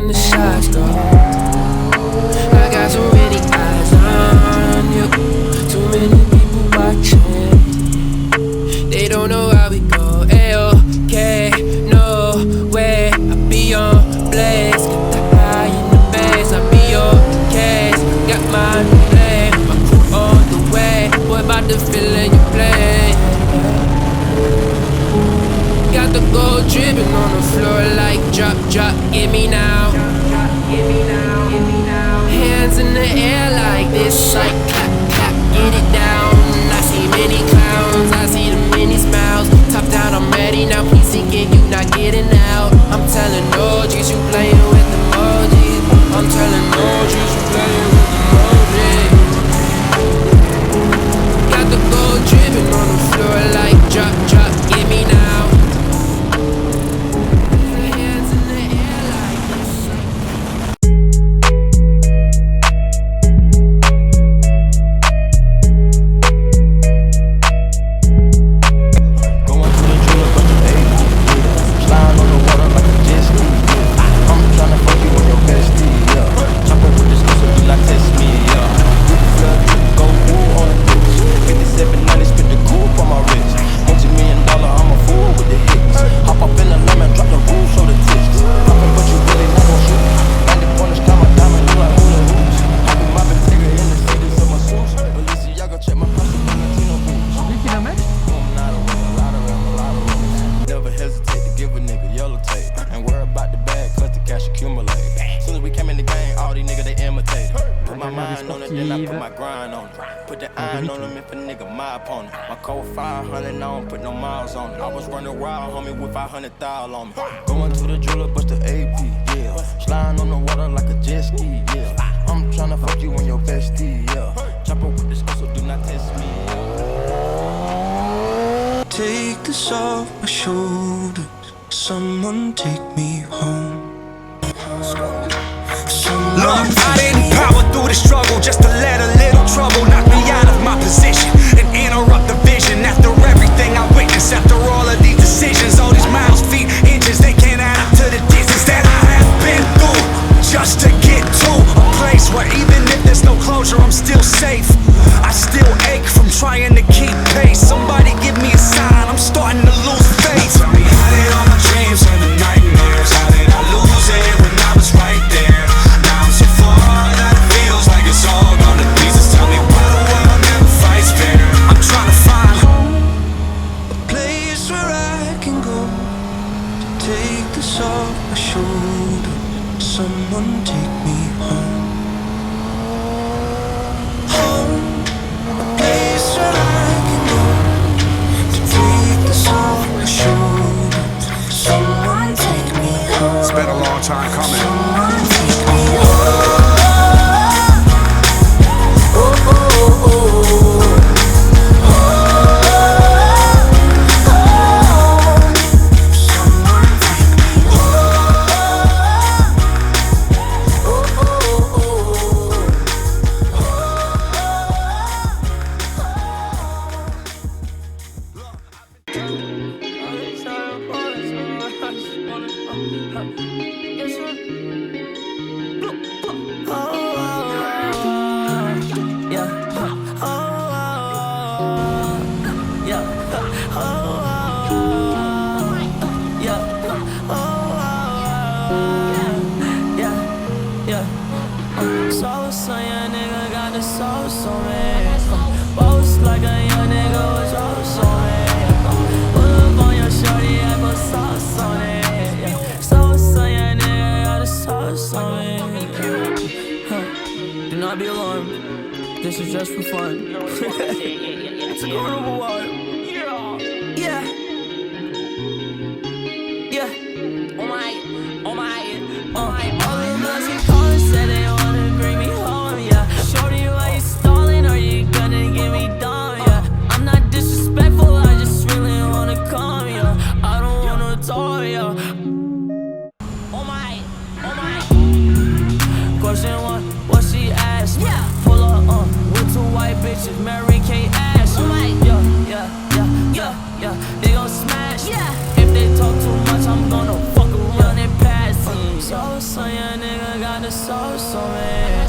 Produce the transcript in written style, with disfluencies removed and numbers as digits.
when the shots go. I got so many eyes on you, too many people watching. They don't know how we go. A-okay, no way. I be on blaze, get the high in the base. I be on the case, got my play, my crew on the way. Boy, about to feel in your play. Got the gold dripping on the floor like drop, drop, give me now. Give me now, give me now. Hands in the air like this, like clap, clap, get it down. I see many clowns, I see the many smiles. Top down, I'm ready now, please sinking, you not getting out. I'm telling Emojis, you playing with emojis. I'm telling Emojis, you playing with emojis. Got the gold dripping on the floor like drop, drop, give me now. Going to the jeweler, bust the AP, yeah. Sliding on the water like a jet ski, yeah. I'm tryna fuck you and your bestie, yeah. Chopper with this so do not test me. Take this off my shoulders. Someone take me home. Look, I didn't power through the struggle just to let a little trouble knock me out of my position and interrupt the vision. After everything I witnessed, after all of these decisions, all these miles, feet, inches, they can't add up to the distance that I have been through just to get to a place where even if there's no closure, I'm still safe. I still ache from trying to keep pace. Somebody give me a sign, I'm starting to lose faith. Tell me, how did all my dreams turn to nightmares? How did I lose it when I was right there? Now I'm so far that it feels like it's all gone to pieces. Tell me why the world never fights fair. I'm trying to find a place where I can go to take this off my shoulder. Someone take me home. Home, a place where I can go to take this off my shoulder. Someone take me home. It's been a long time coming. Someone take me home. Do not be alarmed. This is just for fun. It's a carnival vibe. Yeah. Yeah. Oh my. All the girls keep calling, said they wanna bring me home. Yeah. Shorty, why you stalling? Are you gonna get me done? Yeah. I'm not disrespectful. I just really wanna come. Yeah. I don't wanna talk. Yeah. Oh my. Question one, what she asked? Yeah. Pull up with two white bitches, Mary Kate Ash. Oh my. Yeah. son, young nigga got the sauce on me.